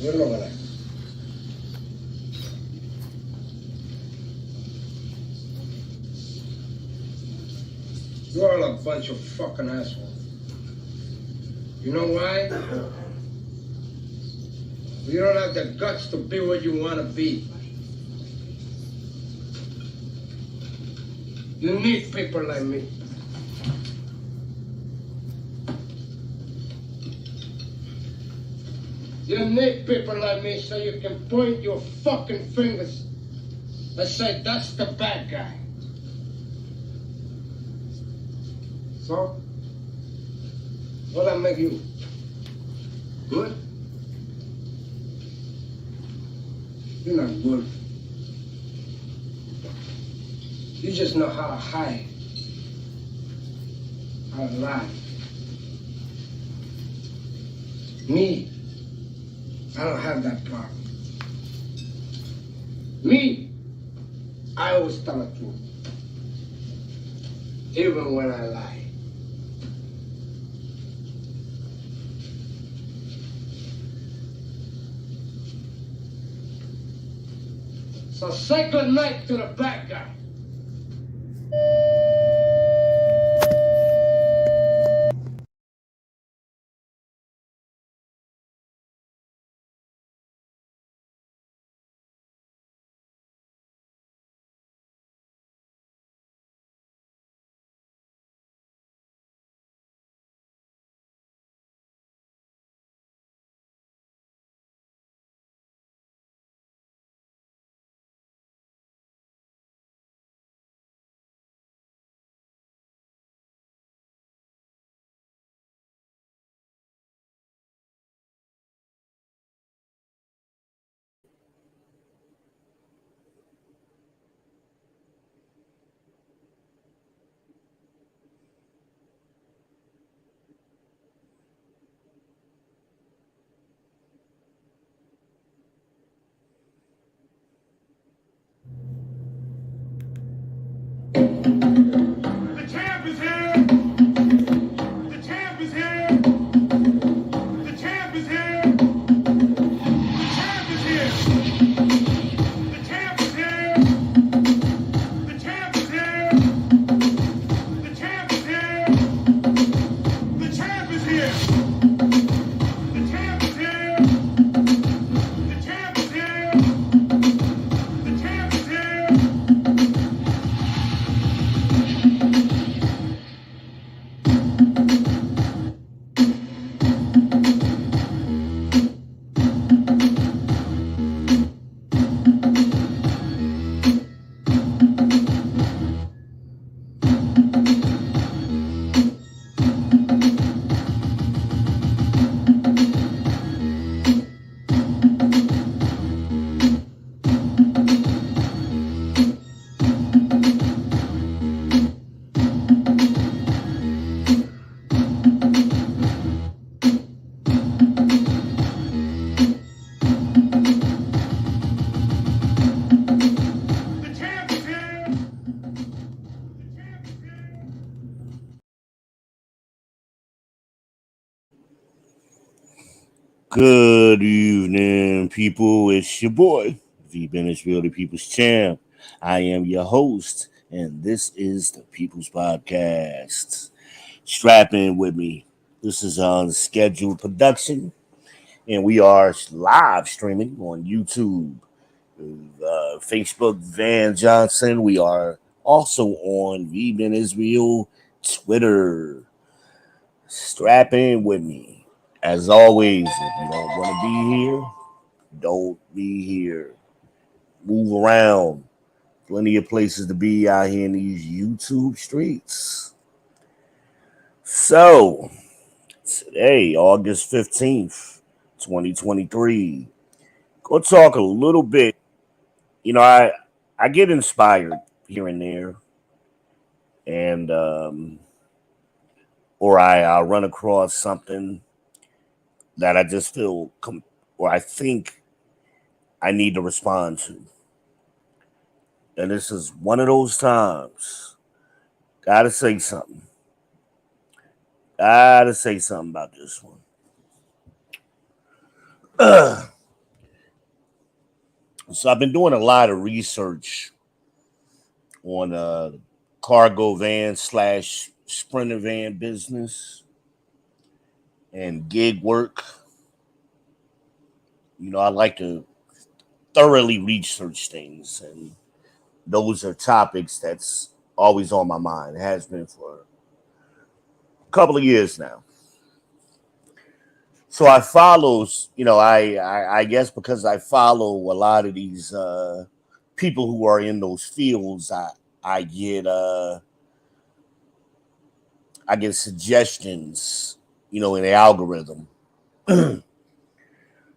You're not gonna. You're all a bunch of fucking assholes. You know why? You don't have the guts to be what you want to be. You need people like me. You need people like me so you can point your fucking fingers and say, that's the bad guy. So, what'll that make you? Good? You're not good. You just know how to hide, how to lie. Me, I don't have that problem. Me, I always tell the truth, even when I lie. So say good night to the bad guy. The champ is here! The champ is here! The champ is here! The champ is here! The champ is here! The champ is here! The champ is here! The champ is here! The champ is here! The champ is here! The champ is here! The champ is here! The champ is here! Good evening, people. It's your boy, V Israel, the People's Champ. I am your host, and this is the People's Podcast. Strap in with me. This is on scheduled production, and we are live streaming on YouTube, Facebook, Van Johnson. We are also on V Israel Twitter. Strap in with me. As always, if you don't want to be here, don't be here. Move around. Plenty of places to be out here in these YouTube streets. So, today, August 15th, 2023, go talk a little bit. You know, I get inspired here and there, and or I run across something that I just feel, or I think I need to respond to. And this is one of those times. Gotta say something. Gotta say something about this one. So I've been doing a lot of research on cargo van slash sprinter van business and gig work. I like to thoroughly research things, and those are topics that's always on my mind. It has been for a couple of years now. So I follows, I guess because I follow a lot of these people who are in those fields, I get I get suggestions, in the algorithm.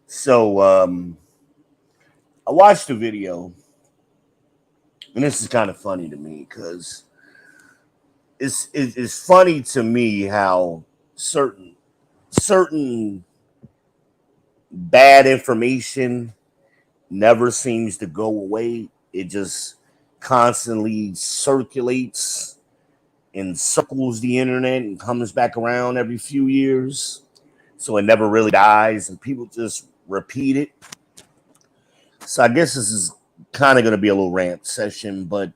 So I watched the video, and this is kind of funny to me because it's funny to me how certain bad information never seems to go away. It just constantly circulates and circles the internet and comes back around every few years. So it never really dies, and people just repeat it. So I guess this is kind of going to be a little rant session, but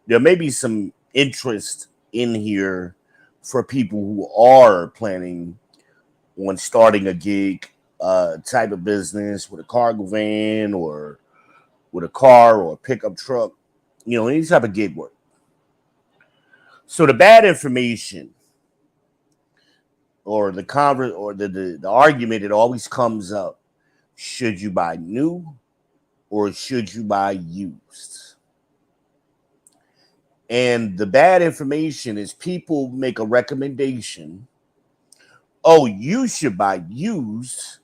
there may be some interest in here for people who are planning on starting a gig type of business with a cargo van or with a car or a pickup truck, any type of gig work. So the bad information or the argument that always comes up: should you buy new or should you buy used? And the bad information is people make a recommendation. Oh, you should buy used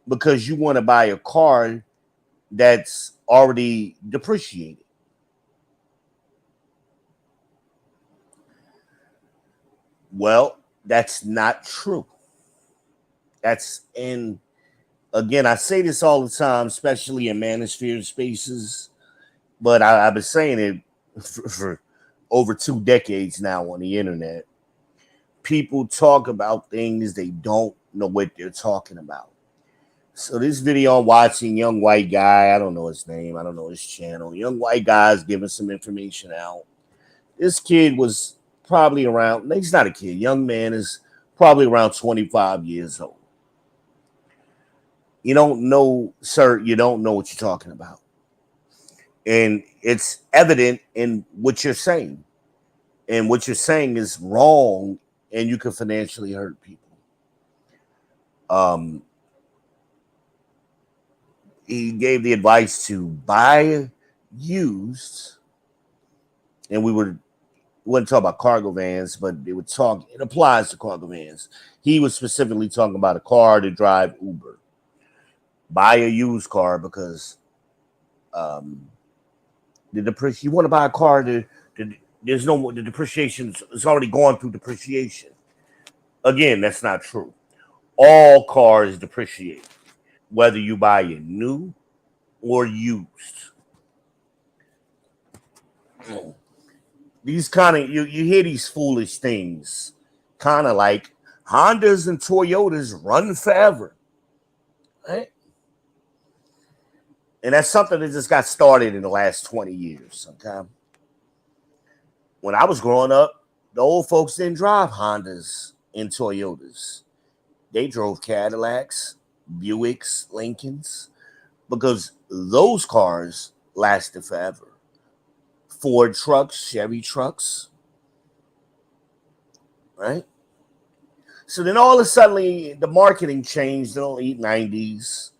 because you want to buy a car that's already depreciated. Well, that's not true. That's in Again, I say this all the time, especially in manosphere spaces, but I've been saying it for over 2 decades now on the internet. People talk about things they don't know what they're talking about. So this video I'm watching, young white guy, I don't know his name, I don't know his channel. Young white guy's giving some information out. This kid was probably around, he's not a kid, young man is probably around 25 years old. You don't know, sir, you don't know what you're talking about. And it's evident in what you're saying. And what you're saying is wrong, and you can financially hurt people. Um, he gave the advice to buy used, and wouldn't talk about cargo vans, but it applies to cargo vans. He was specifically talking about a car to drive Uber. Buy a used car because you want to buy a car there's no more, the depreciation is already gone through depreciation. Again, that's not true. All cars depreciate, whether you buy it new or used. These kind of you hear these foolish things, kind of like Hondas and Toyotas run forever, right? And that's something that just got started in the last 20 years. Okay, when I was growing up, the old folks didn't drive Hondas and Toyotas. They drove Cadillacs, Buicks, Lincolns, because those cars lasted forever. Ford trucks, Chevy trucks, right? So then all of a sudden, the marketing changed in the late 90s,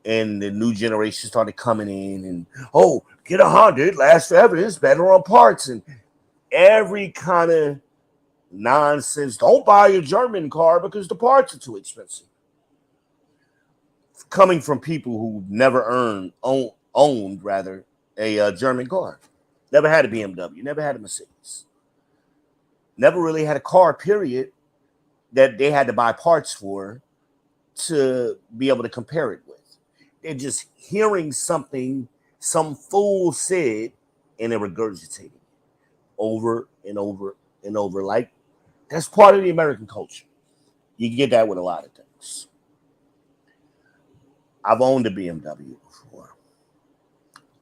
and the new generation started coming in, and, oh, get a Honda, it lasts forever, it's better on parts, and every kind of nonsense. Don't buy a German car because the parts are too expensive. Coming from people who never owned rather a German car, never had a BMW, never had a Mercedes, never really had a car, period, that they had to buy parts for to be able to compare it with. They're just hearing something some fool said and they're regurgitating over and over and over. Like, that's part of the American culture. You get that with a lot of things. I've owned a BMW before.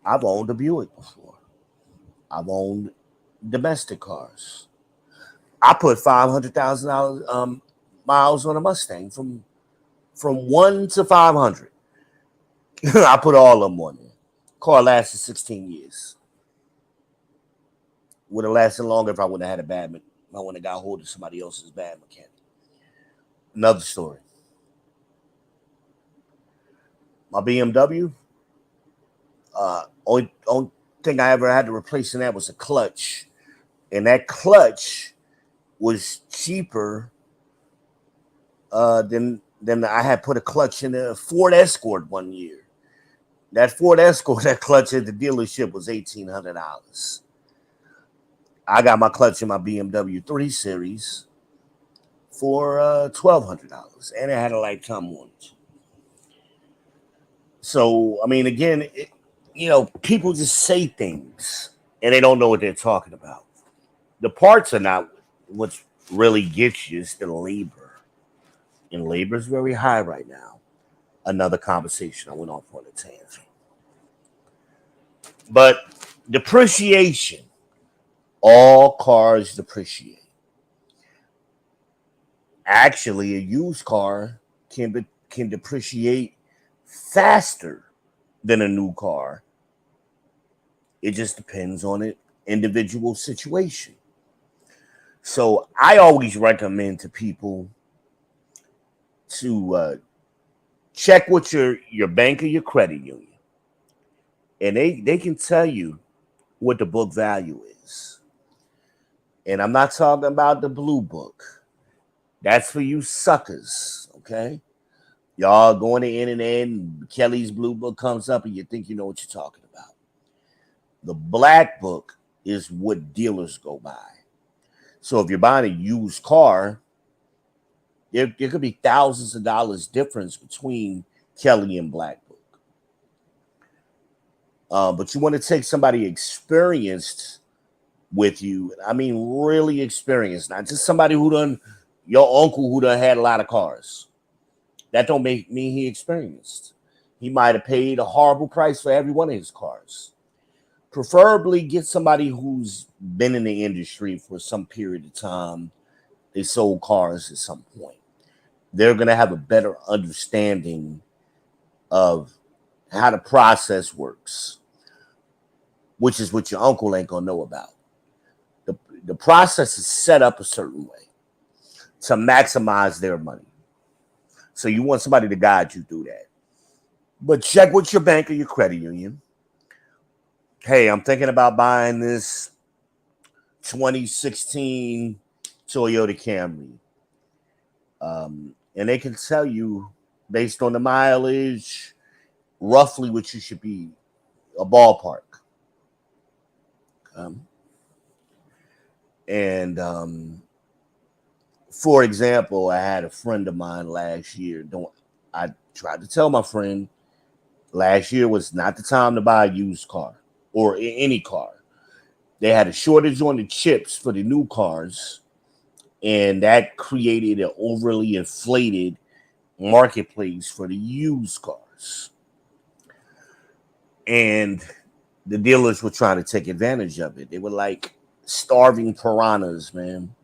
I've owned a Buick before. I've owned domestic cars. I put $500,000 miles on a Mustang from 1 to 500. I put all of them on there. Car lasted 16 years. Would have lasted longer if I wouldn't have had a bad. If I wouldn't have got hold of somebody else's bad mechanic. Another story. My BMW. Only thing I ever had to replace in that was a clutch, and that clutch was cheaper than I had put a clutch in a Ford Escort one year. That Ford Escort, that clutch at the dealership was $1,800. I got my clutch in my BMW 3 Series for $1,200, and it had a lifetime warranty. So, I mean, again, people just say things and they don't know what they're talking about. The parts are not what really gets you. It's the labor, and labor is very high right now. Another conversation. I went off on a tangent, but depreciation. All cars depreciate. Actually, a used car can depreciate faster than a new car. It just depends on it individual situation. So I always recommend to people to check with your bank or your credit union, and they can tell you what the book value is. And I'm not talking about the blue book. That's for you suckers, okay? Y'all go on the internet and Kelly's blue book comes up and you think you know what you're talking about. The black book is what dealers go by. So if you're buying a used car, there could be thousands of dollars difference between Kelly and Black Book. But you want to take somebody experienced with you. I mean, really experienced, not just somebody who done, your uncle who done had a lot of cars. That don't make mean he experienced. He might have paid a horrible price for every one of his cars. Preferably get somebody who's been in the industry for some period of time. They sold cars at some point. They're going to have a better understanding of how the process works, which is what your uncle ain't going to know about. The process is set up a certain way to maximize their money. So you want somebody to guide you through that. But check with your bank or your credit union. Hey, I'm thinking about buying this 2016 Toyota Camry. And they can tell you, based on the mileage, roughly what you should be, a ballpark. For example, I had a friend of mine last year. I tried to tell my friend last year was not the time to buy a used car or any car. They had a shortage on the chips for the new cars, and that created an overly inflated marketplace for the used cars. And the dealers were trying to take advantage of it. They were like starving piranhas, man.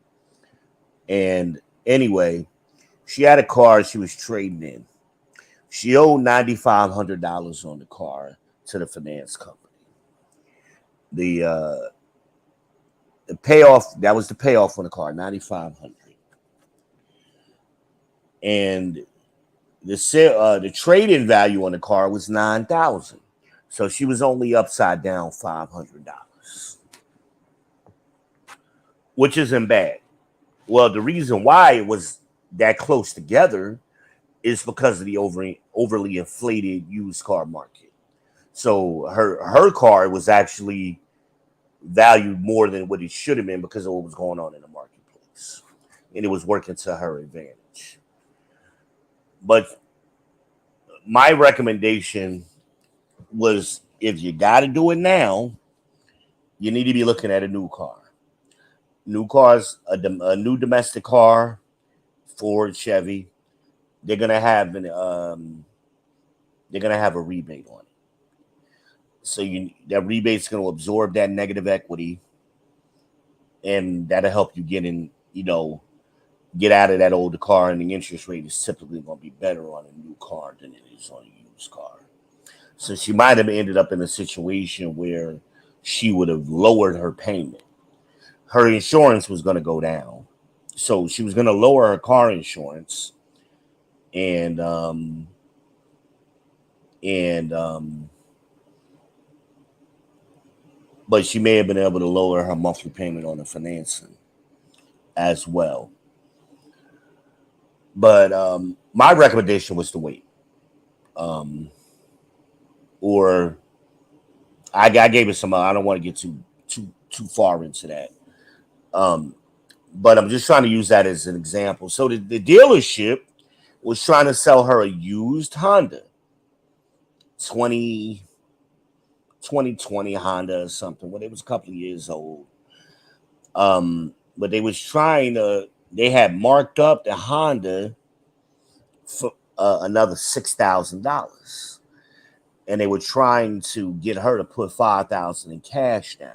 And anyway, she had a car she was trading in. She owed $9,500 on the car to the finance company. The payoff, that was the payoff on the car, $9,500. And the trade-in value on the car was $9,000. So she was only upside down $500, which isn't bad. Well, the reason why it was that close together is because of the overly inflated used car market. So her car was actually valued more than what it should have been because of what was going on in the marketplace, and it was working to her advantage. But my recommendation was, if you got to do it now, you need to be looking at a new car. New cars, a new domestic car, Ford, Chevy, they're gonna have a rebate on it. So that rebate's going to absorb that negative equity, and that'll help you get out of that older car. And the interest rate is typically going to be better on a new car than it is on a used car. So she might have ended up in a situation where she would have lowered her payment. Her insurance was going to go down, so she was going to lower her car insurance, and and but she may have been able to lower her monthly payment on the financing as well. But my recommendation was to wait. Or I gave it some. I don't want to get too far into that. But I'm just trying to use that as an example. So the dealership was trying to sell her a used Honda, 20 2020 Honda or something. Well, it was a couple of years old. But they had marked up the Honda for another $6,000, and they were trying to get her to put $5,000 in cash down.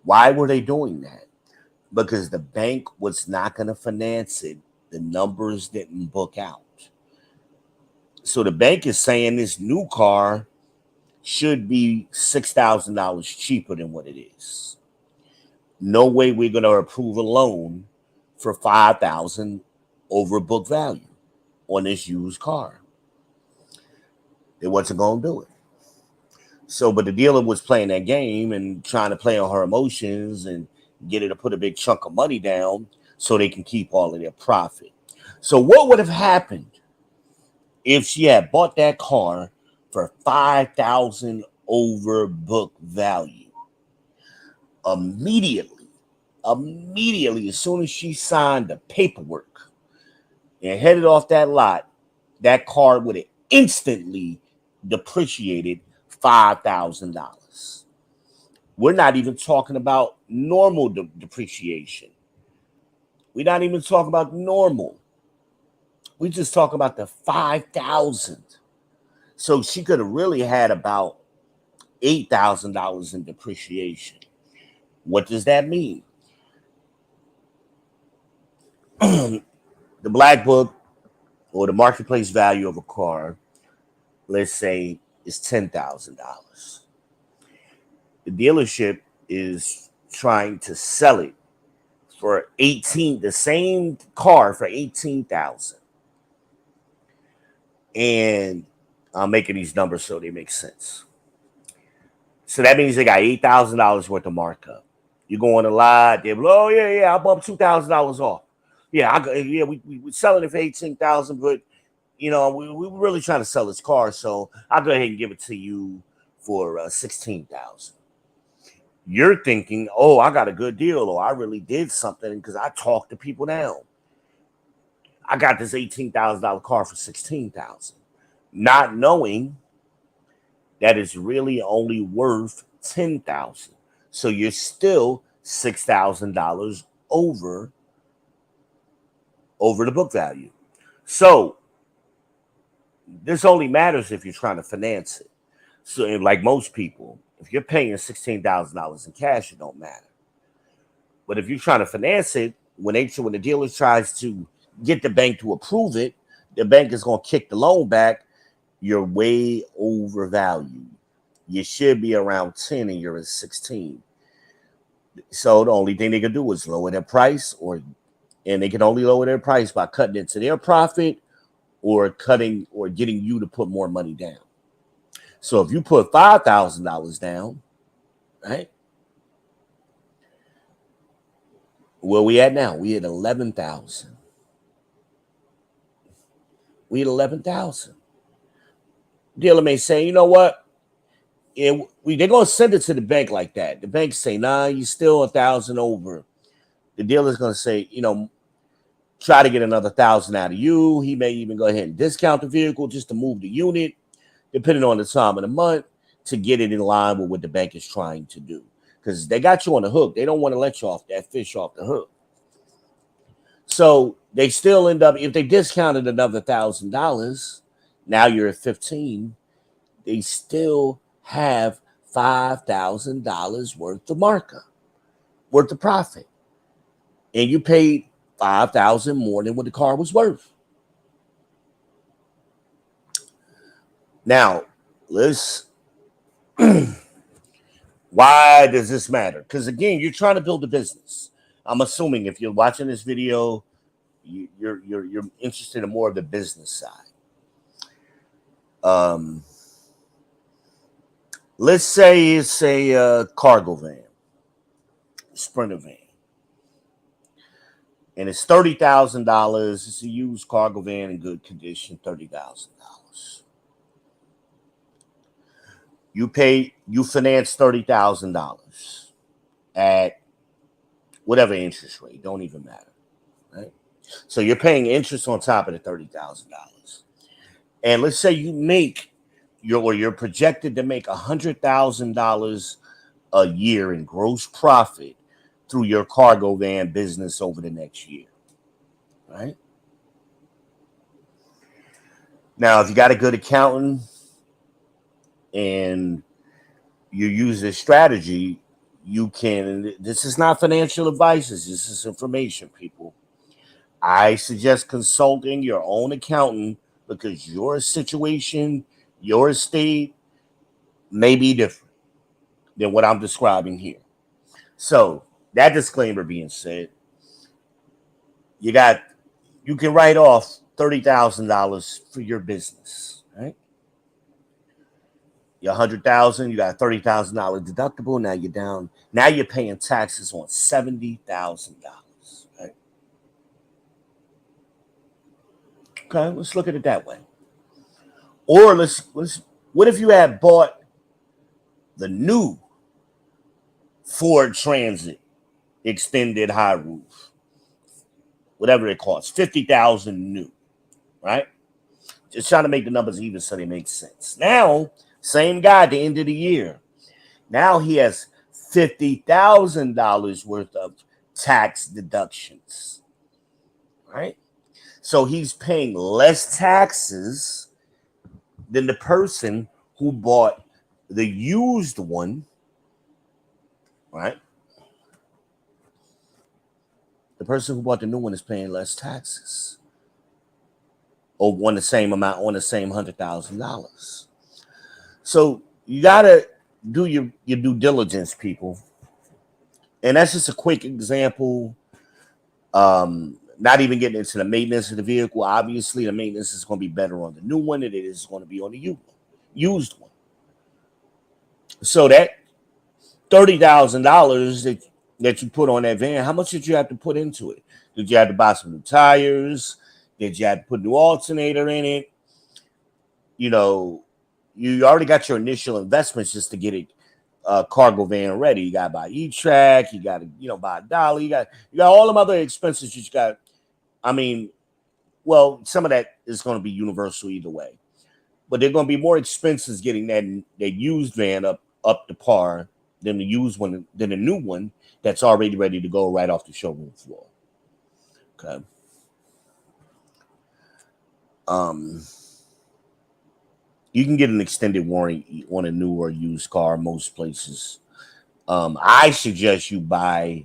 Why were they doing that? Because the bank was not going to finance it. The numbers didn't book out. So the bank is saying this new car should be $6,000 cheaper than what it is. No way we're going to approve a loan for $5,000 over book value on this used car. They wasn't going to do it. So, but the dealer was playing that game and trying to play on her emotions and get her to put a big chunk of money down so they can keep all of their profit. So what would have happened if she had bought that car for $5,000 over book value? Immediately, as soon as she signed the paperwork and headed off that lot, that car would have instantly depreciated $5,000. We're not even talking about normal depreciation. We're not even talking about normal. We just talk about the 5,000. So she could have really had about $8,000 in depreciation. What does that mean? The black book or the marketplace value of a car, let's say, is $10,000. The dealership is trying to sell it for 18, the same car for 18,000. And I'm making these numbers so they make sense. So that means they got $8,000 worth of markup. You go on a lot, they're like, oh yeah, I bumped $2,000 off. Yeah, we're selling it for 18,000, but we were really trying to sell this car, so I'll go ahead and give it to you for 16,000. You're thinking, oh, I got a good deal, or I really did something because I talked to people down. I got this $18,000 car for 16,000, not knowing that it's really only worth 10,000. So you're still $6,000 over the book value. So this only matters if you're trying to finance it. So, like most people, if you're paying $16,000 in cash, it don't matter. But if you're trying to finance it, when the dealer tries to get the bank to approve it, the bank is going to kick the loan back. You're way overvalued. You should be around 10 and you're at 16. So the only thing they can do is lower their price, and they can only lower their price by cutting into their profit or getting you to put more money down. So if you put $5,000 down, right? Where we at now? We at 11,000. We at 11,000. Dealer may say, you know what? They're gonna send it to the bank like that. The bank say, nah, you still 1,000 over. The dealer's gonna say, try to get another 1,000 out of you. He may even go ahead and discount the vehicle just to move the unit, depending on the time of the month, to get it in line with what the bank is trying to do. Because they got you on the hook. They don't want to let you off that fish off the hook. So they still end up, if they discounted another $1,000, now you're at 15. They still have $5,000 worth of profit, and you paid $5,000 more than what the car was worth. Now, let's. Why does this matter? Because again, you're trying to build a business. I'm assuming if you're watching this video, you're interested in more of the business side. Let's say it's a cargo van, Sprinter van, and it's $30,000. It's a used cargo van in good condition, $30,000. You finance $30,000 at whatever interest rate, don't even matter, right? So you're paying interest on top of the $30,000. And let's say you're projected to make $100,000 a year in gross profit through your cargo van business over the next year, right? Now, if you got a good accountant and you use this strategy, you can. This is not financial advice. This is information, people. I suggest consulting your own accountant because your situation, your estate may be different than what I'm describing here. So, that disclaimer being said, you can write off $30,000 for your business, right? Your $100,000, you got a $30,000 deductible. Now you're down. Now you're paying taxes on $70,000, right? Okay, let's look at it that way. Or let's. What if you had bought the new Ford Transit extended high roof, whatever it costs, $50,000 new, right? Just trying to make the numbers even so they make sense. Now, same guy at the end of the year. Now he has $50,000 worth of tax deductions, right? So he's paying less taxes than the person who bought the used one, right? The person who bought the new one is paying less taxes, or on the same amount, on the same $100,000. So you gotta do your due diligence, people. And that's just a quick example. Not even getting into the maintenance of the vehicle. Obviously, the maintenance is going to be better on the new one than it is going to be on the used one. So that $30,000 that you put on that van, how much did you have to put into it? Did you have to buy some new tires? Did you have to put a new alternator in it? You know, you already got your initial investments just to get it cargo van ready. You got to buy E-Track. You got to, buy a dolly. You got all them other expenses you got. I mean, well, some of that is going to be universal either way, but they're going to be more expenses getting that used van up to par than the used one, than the new one that's already ready to go right off the showroom floor. Okay. You can get an extended warranty on a new or used car most places. I suggest you buy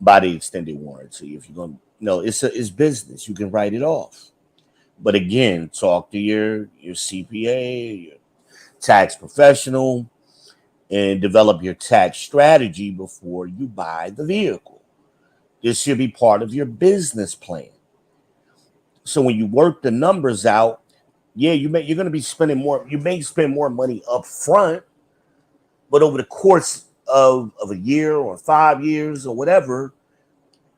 the extended warranty if you're going to. It's business. You can write it off. But again, talk to your CPA, your tax professional, and develop your tax strategy before you buy the vehicle. This should be part of your business plan. So when you work the numbers out, yeah, you're going to be spending more. You may spend more money up front, but over the course of a year or 5 years or whatever,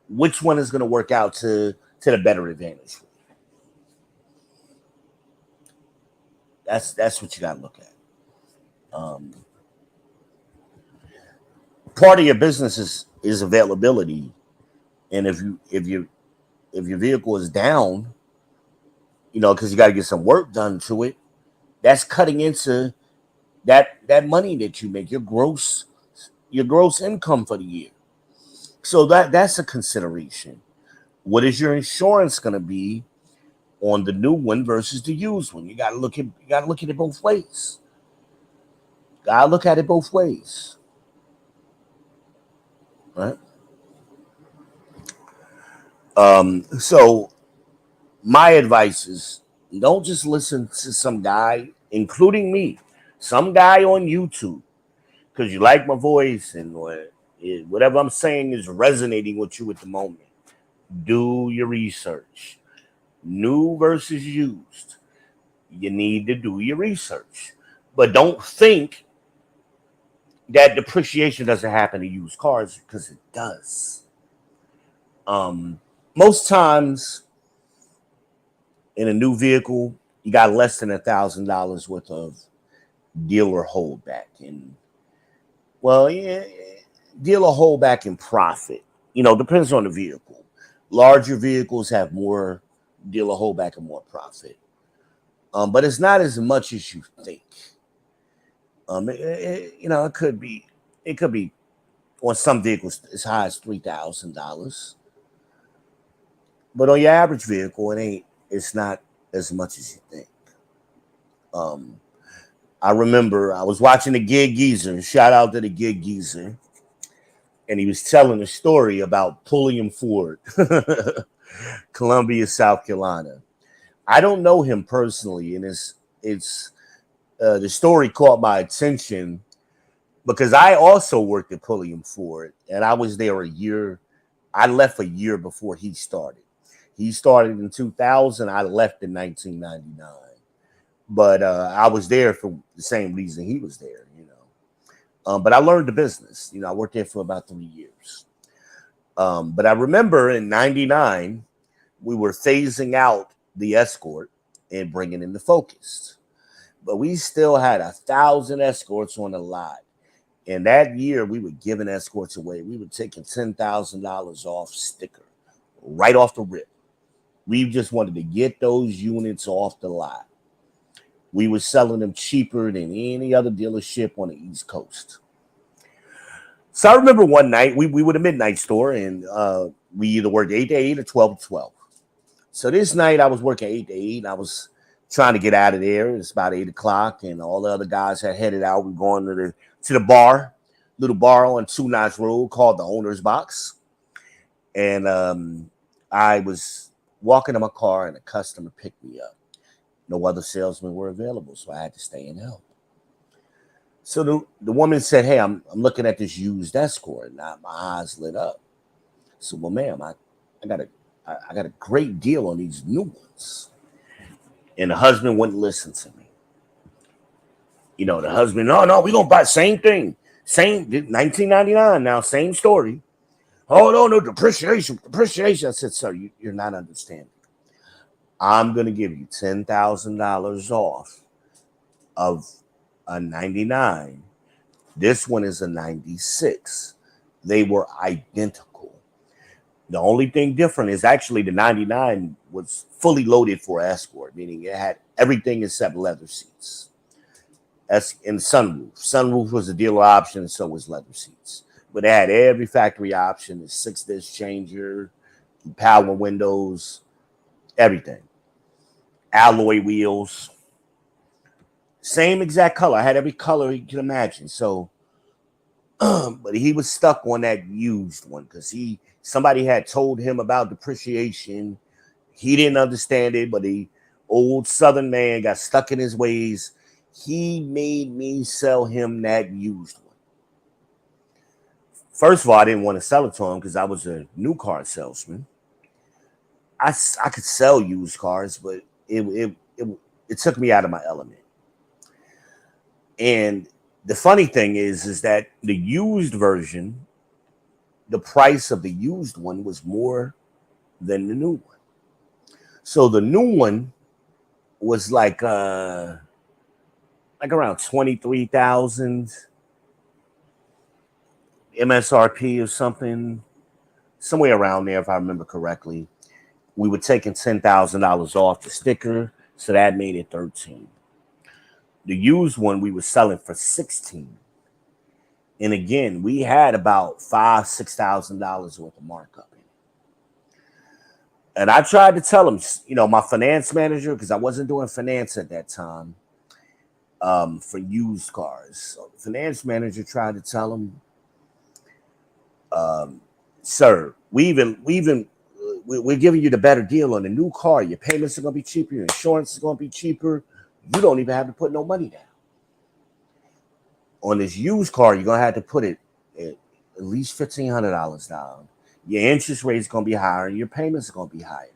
which one is going to work out to the better advantage? That's what you got to look at. Part of your business is availability, and if your vehicle is down, because you got to get some work done to it, that's cutting into that money that you make, your gross income for the year. So that's a consideration. What is your insurance going to be on the new one versus the used one? You got to look at it both ways. Gotta look at it both ways, right? So my advice is don't just listen to some guy, including me, some guy on YouTube, because you like my voice and whatever I'm saying is resonating with you at the moment. Do your research. New versus used. You need to do your research. But don't think that depreciation doesn't happen to used cars, because it does. Um, Most times in a new vehicle, you got less than $1,000 worth of dealer holdback, and well, yeah, dealer holdback and profit. Depends on the vehicle. Larger vehicles have more dealer holdback and more profit, but it's not as much as you think. It could be on some vehicles as high as $3,000, but on your average vehicle, it ain't. It's not as much as you think. Um, I remember I was watching the Gig Geezer. Shout out to the Gig Geezer, and he was telling a story about Pulliam Ford, Columbia, South Carolina. I don't know him personally, and it's the story caught my attention because I also worked at Pulliam Ford, and I was there a year. I left a year before he started. He started in 2000. I left in 1999, but I was there for the same reason he was there. But I learned the business. I worked there for about 3 years. But I remember in '99 we were phasing out the Escort and bringing in the Focus, but we still had 1,000 Escorts on the lot. And that year, we were giving Escorts away. We were taking $10,000 off sticker, right off the rip. We just wanted to get those units off the lot. We were selling them cheaper than any other dealership on the East Coast. So I remember one night, we were the midnight store, and we either worked 8 to 8 or 12 to 12. So this night, I was working 8 to 8, and I was trying to get out of there. It's about 8 o'clock, and all the other guys had headed out. We were going to the bar, little bar on Two Notch Road called the Owner's Box. And I was walking to my car, and a customer picked me up. No other salesmen were available, so I had to stay and help. So the woman said, "Hey, I'm looking at this used Escort," and my eyes lit up. So, well, ma'am, I got a great deal on these new ones. And the husband wouldn't listen to me. The husband, no, we're gonna buy same thing. Same 1999 now, same story. Oh, no, depreciation. I said, sir, you're not understanding. I'm gonna give you $10,000 off of a 99. This one is a 96. They were identical. The only thing different is actually the 99 was fully loaded for Escort, meaning it had everything except leather seats. And sunroof. Sunroof was a dealer option, and so was leather seats. But it had every factory option: the 6-disc changer, power windows, everything. Alloy wheels, same exact color. I had every color you can imagine. So, but he was stuck on that used one because somebody had told him about depreciation. He didn't understand it, but the old Southern man got stuck in his ways. He made me sell him that used one. First of all, I didn't want to sell it to him because I was a new car salesman. I could sell used cars, but it took me out of my element. And the funny thing is that the used version, the price of the used one was more than the new one. So the new one was like around 23,000 MSRP or something, somewhere around there if I remember correctly. We were taking $10,000 off the sticker, so that made it 13. The used one we were selling for 16. And again, we had about $6,000 worth of markup in it. And I tried to tell him, my finance manager, because I wasn't doing finance at that time, for used cars. So the finance manager tried to tell him, sir, we're giving you the better deal on the new car. Your payments are gonna be cheaper, your insurance is gonna be cheaper. You don't even have to put no money down. On this used car, you're gonna have to put it at least $1,500 down. Your interest rate is gonna be higher, and your payments are gonna be higher.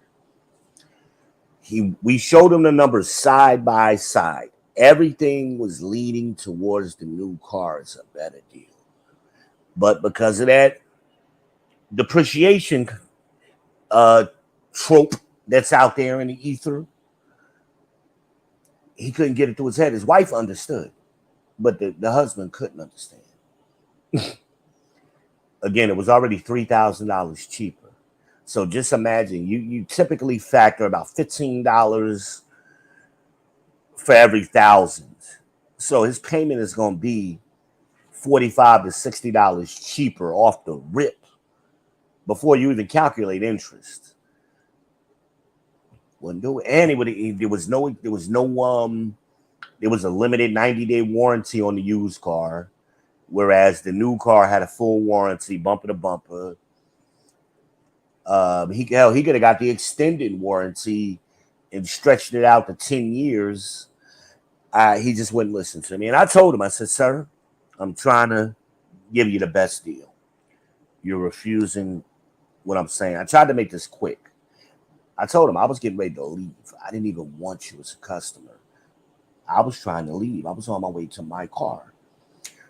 We showed him the numbers side by side. Everything was leading towards the new car as a better deal. But because of that depreciation trope that's out there in the ether, he couldn't get it through his head. His wife understood, but the husband couldn't understand. Again, it was already $3,000 cheaper. So just imagine you typically factor about $15 for every 1,000. So his payment is going to be $45 to $60 cheaper off the rip before you even calculate interest. Wouldn't do it. And there was a limited 90-day warranty on the used car, whereas the new car had a full warranty, bumper to bumper. He could have got the extended warranty and stretched it out to 10 years. He just wouldn't listen to me. And I told him, I said, sir, I'm trying to give you the best deal. You're refusing what I'm saying. I tried to make this quick. I told him I was getting ready to leave. I didn't even want you as a customer. I was trying to leave. I was on my way to my car.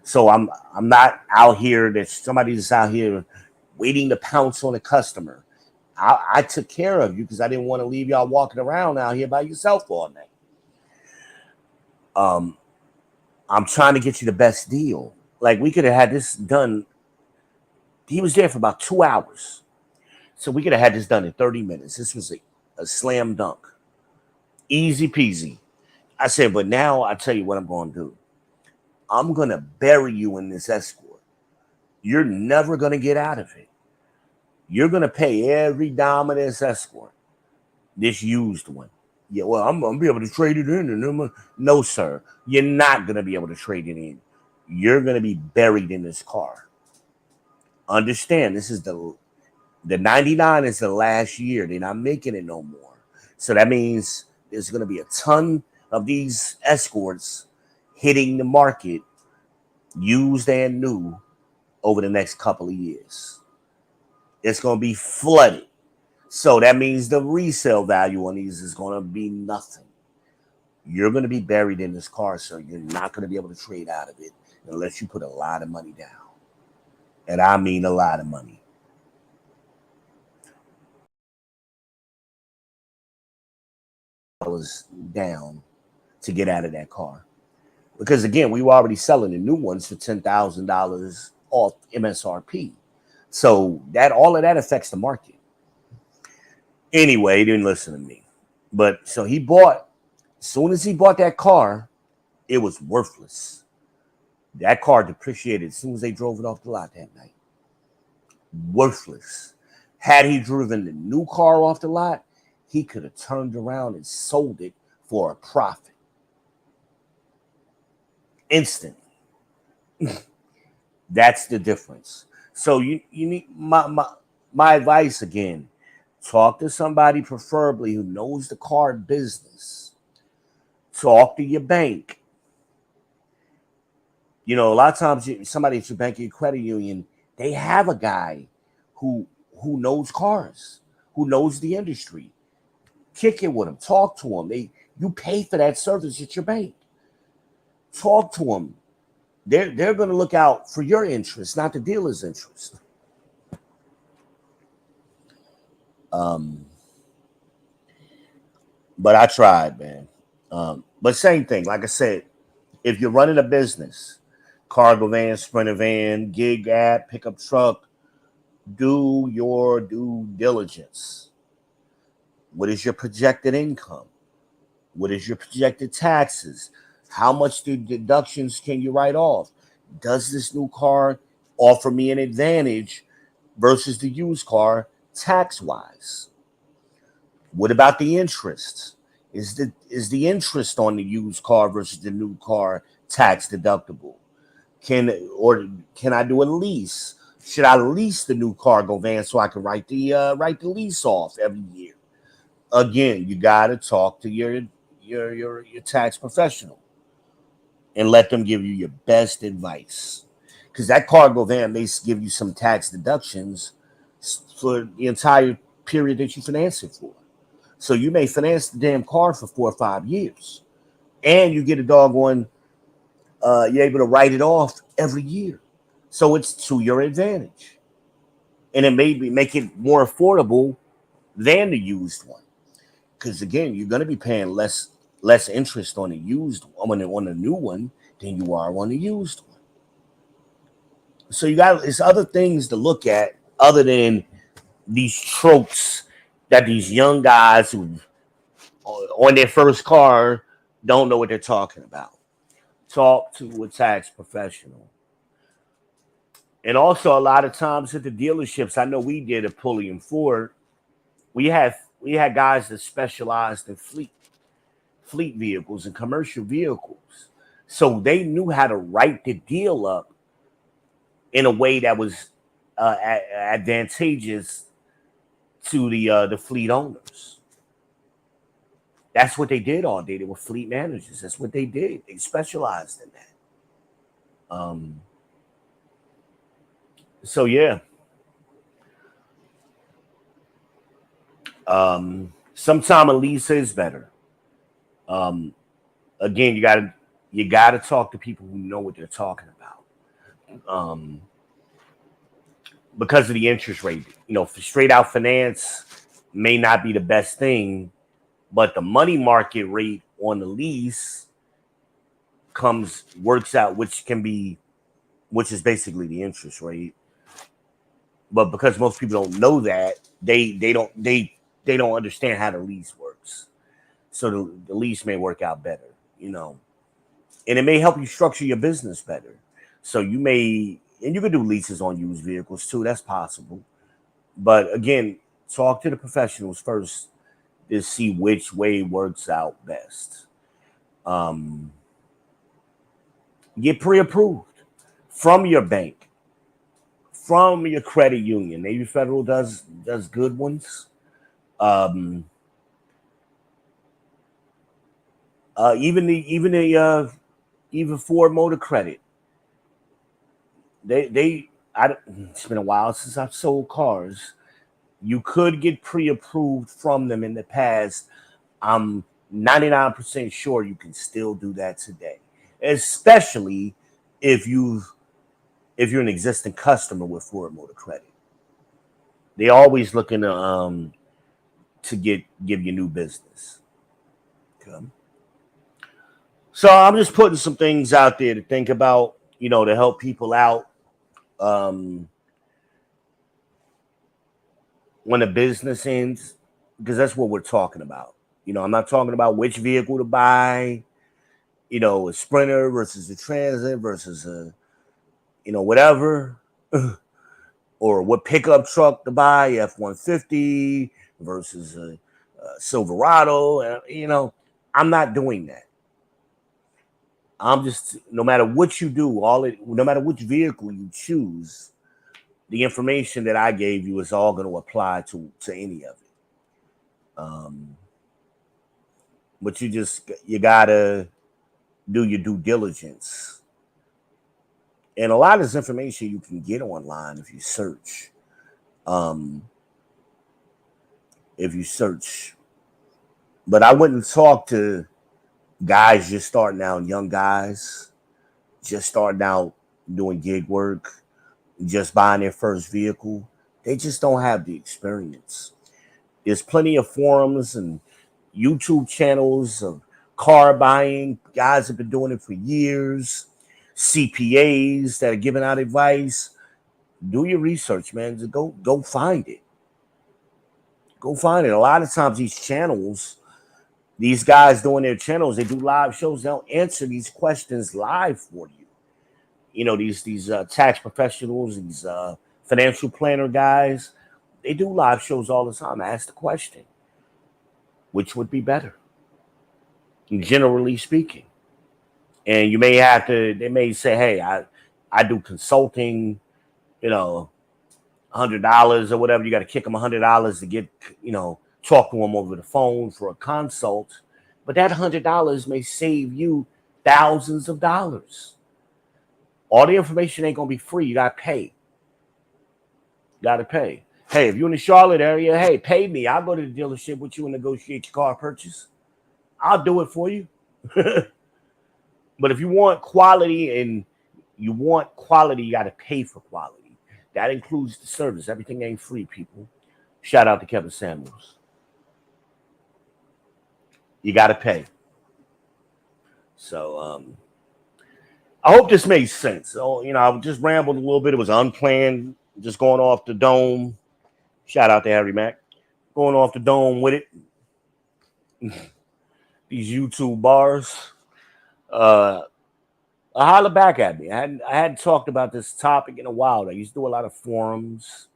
So I'm not out here that somebody's out here waiting to pounce on a customer. I took care of you because I didn't want to leave y'all walking around out here by yourself all night. I'm trying to get you the best deal. Like, we could have had this done. He was there for about 2 hours. So we could have had this done in 30 minutes. This was a slam dunk. Easy peasy. I said, but now I tell you what I'm going to do. I'm going to bury you in this Escort. You're never going to get out of it. You're going to pay every dime of this Escort. This used one. Yeah, well, I'm going to be able to trade it in. No, sir. You're not going to be able to trade it in. You're going to be buried in this car. Understand, this is the 99 is the last year. They're not making it no more. So that means there's going to be a ton of these Escorts hitting the market, used and new, over the next couple of years. It's going to be flooded. So that means the resale value on these is going to be nothing. You're going to be buried in this car, so you're not going to be able to trade out of it unless you put a lot of money down. And I mean a lot of money. Down to get out of that car. Because again, we were already selling the new ones for $10,000 off MSRP. So that all of that affects the market. Anyway, he didn't listen to me. But so as soon as he bought that car, it was worthless. That car depreciated as soon as they drove it off the lot that night. Worthless. Had he driven the new car off the lot, he could have turned around and sold it for a profit. Instantly. That's the difference. So you need my advice again. Talk to somebody preferably who knows the car business. Talk to your bank. You know, a lot of times somebody at your bank or your credit union, they have a guy who knows cars, who knows the industry. Kick it with them. Talk to them. You pay for that service at your bank. Talk to them. They're going to look out for your interest, not the dealer's interest. But I tried, man. But same thing. Like I said, if you're running a business, cargo van, sprinter van, gig app, pickup truck, do your due diligence. What is your projected income? What is your projected taxes? How much deductions can you write off? Does this new car offer me an advantage versus the used car tax-wise? What about the interest? Is the interest on the used car versus the new car tax deductible? Can or can I do a lease? Should I lease the new cargo van so I can write the lease off every year? Again, you got to talk to your tax professional and let them give you your best advice. Because that cargo van may give you some tax deductions for the entire period that you finance it for. So you may finance the damn car for 4 or 5 years, and you get a doggone. You're able to write it off every year, so it's to your advantage, and it may make it more affordable than the used one. Because again, you're going to be paying less interest on the used on the new one than you are on the used one. So you got it's other things to look at other than these tropes that these young guys who on their first car don't know what they're talking about. Talk to a tax professional. And also a lot of times at the dealerships, I know we did at Pulley and Ford, we had guys that specialized in fleet vehicles and commercial vehicles. So they knew how to write the deal up in a way that was advantageous to the fleet owners. That's what they did all day. They were fleet managers. That's what they did. They specialized in that. So yeah. Sometime a lease is better. Um, Again, you gotta talk to people who know what they're talking about. Um, because of the interest rate, for straight out finance may not be the best thing, but the money market rate on the lease works out, which is basically the interest rate. But because most people don't know that, they don't understand how the lease works. So the lease may work out better, and it may help you structure your business better. So and you can do leases on used vehicles too. That's possible. But again, talk to the professionals first to see which way works out best. Um, get pre-approved from your bank, from your credit union. Navy Federal does good ones. Um, even Ford Motor Credit. It's been a while since I've sold cars. You could get pre-approved from them in the past. I'm 99% sure you can still do that today, especially if you're an existing customer with Ford Motor Credit. They're always looking to give you new business. Okay. So I'm just putting some things out there to think about, to help people out um, when the business ends, because that's what we're talking about. I'm not talking about which vehicle to buy, a Sprinter versus a Transit versus whatever, or what pickup truck to buy, F-150 versus a Silverado. I'm not doing that. I'm just, no matter what you do, no matter which vehicle you choose, the information that I gave you is all going to apply to any of it. But you gotta do your due diligence, and a lot of this information you can get online if you search. Um, if you search, but I wouldn't talk to guys just starting out, young guys just starting out doing gig work, just buying their first vehicle. They just don't have the experience. There's plenty of forums and YouTube channels of car buying. Guys have been doing it for years. CPAs that are giving out advice. Do your research, man. Just go find it. Go find it. A lot of times these guys doing their channels, they do live shows. They'll answer these questions live for you. These tax professionals, these financial planner guys, they do live shows all the time. Ask the question, which would be better? generally speaking. And you may have to. They may say, "Hey, I do consulting. You know, $100 or whatever. You got to kick them $100 to get talk to them over the phone for a consult. But that $100 may save you thousands of dollars. All the information ain't gonna be free. You gotta pay. Gotta pay. Hey, if you're in the Charlotte area, hey, pay me. I'll go to the dealership with you and negotiate your car purchase. I'll do it for you. But if you want quality you got to pay for quality. That includes the service. Everything ain't free, people. Shout out to Kevin Samuels. You got to pay. So, I hope this made sense. So, I just rambled a little bit. It was unplanned, just going off the dome. Shout out to Harry Mack. Going off the dome with it. These YouTube bars. Holler back at me. I hadn't talked about this topic in a while. I used to do a lot of forums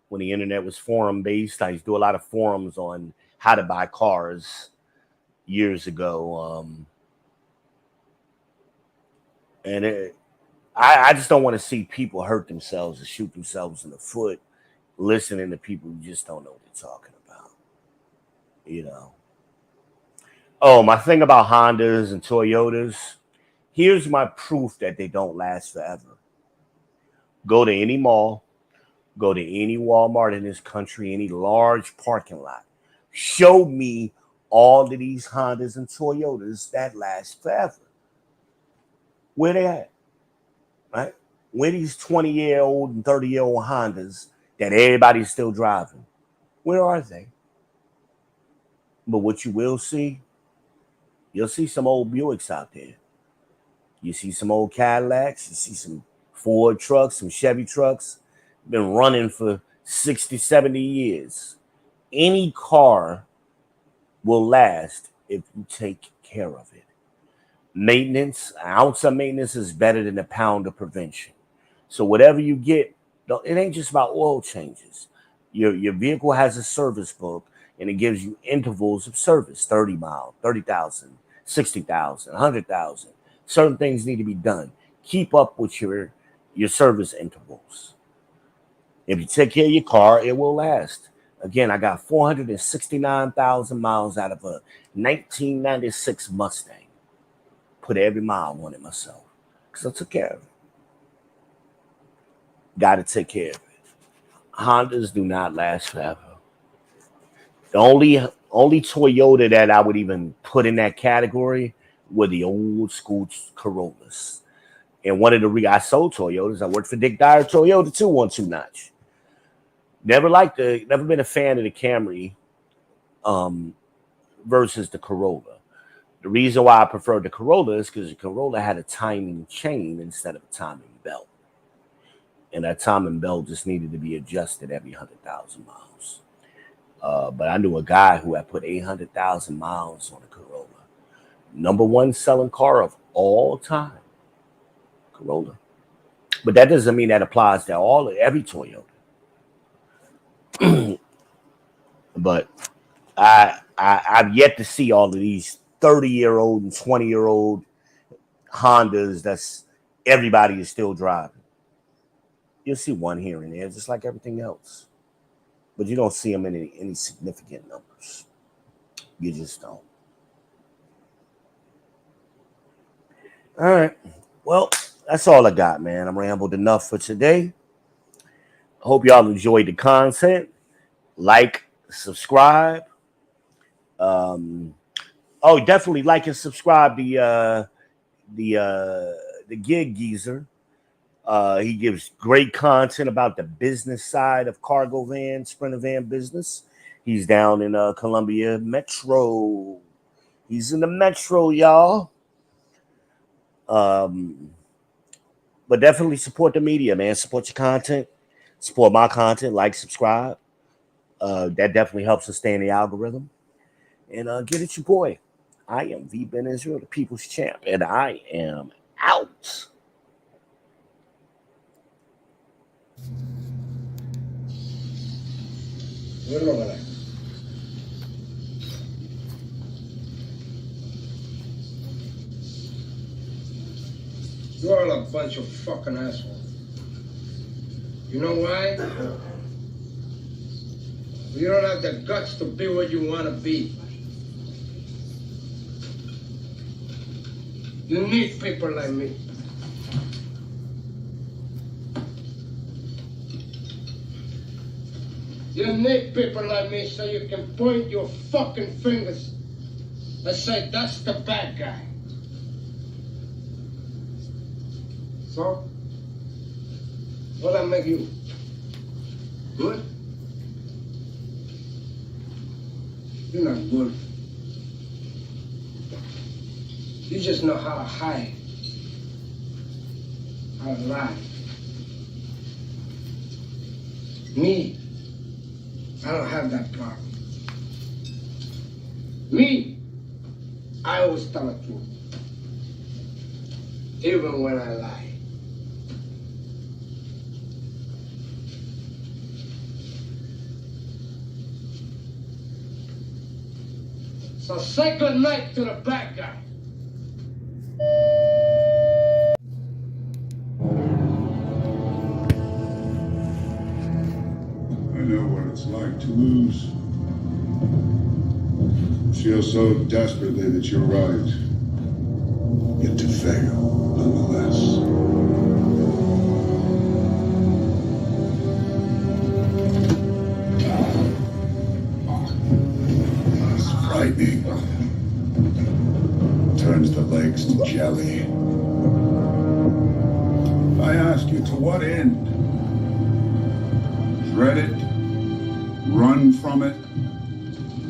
when the internet was forum based. I used to do a lot of forums on how to buy cars years ago. I just don't want to see people hurt themselves or shoot themselves in the foot listening to people who just don't know what they're talking about. Oh, my thing about Hondas and Toyotas. Here's my proof that they don't last forever. Go to any mall, go to any Walmart in this country, any large parking lot. Show me all of these Hondas and Toyotas that last forever. Where they at? Right? Where these 20-year-old and 30-year-old Hondas that everybody's still driving? Where are they? But what you will see, you'll see some old Buicks out there. You see some old Cadillacs. You see some Ford trucks, some Chevy trucks. Been running for 60, 70 years. Any car will last if you take care of it. Maintenance, an ounce of maintenance is better than a pound of prevention. So whatever you get, it ain't just about oil changes. Your vehicle has a service book, and it gives you intervals of service: 30 miles, 30,000, 60,000, 100,000. Certain things need to be done. Keep up with your service intervals. If you take care of your car, it will last. Again, I got 469,000 miles out of a 1996 Mustang. Put every mile on it myself because I took care of it. Got to take care of it. Hondas do not last forever. The only Toyota that I would even put in that category were the old school Corollas. And one of the I sold Toyotas. I worked for Dick Dyer Toyota too, 1-2 notch. Never been a fan of the Camry versus the Corolla. The reason why I preferred the Corolla is because the Corolla had a timing chain instead of a timing belt. And that timing belt just needed to be adjusted every 100,000 miles. But I knew a guy who had put 800,000 miles on a Corolla. Number one selling car of all time. Corolla. But that doesn't mean that applies to every Toyota. But I've yet to see all of these 30-year-old and 20-year-old Hondas that's everybody is still driving. You'll see one here and there, just like everything else. But you don't see them in any significant numbers. You just don't. All right. Well, that's all I got, man. I'm rambled enough for today. I hope y'all enjoyed the content. Like, subscribe. Definitely like and subscribe the Gig Geezer. He gives great content about the business side of cargo van, sprinter van business. He's down in Columbia Metro. He's in the Metro, y'all. But definitely support the media, man. Support your content. Support my content. Like, subscribe. That definitely helps us stay in the algorithm. And get it, your boy. I am V. Ben Israel, the People's Champ, and I am out. Wait a minute. You're all a bunch of fucking assholes. You know why? You don't have the guts to be what you want to be. You need people like me. You need people like me so you can point your fucking fingers and say, that's the bad guy. So, what'll I make you? Good? You're not good. You just know how to hide, how to lie. Me, I don't have that problem. Me, I always tell the truth, even when I lie. So say good night to the bad guy. I know what it's like to lose. Feel so desperately that you're right, yet to fail nonetheless. It's frightening. Turns the legs to jelly. I ask you, to what end? Dread it? Run from it?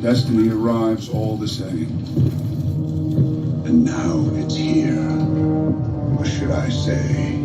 Destiny arrives all the same. And now it's here. Or should I say,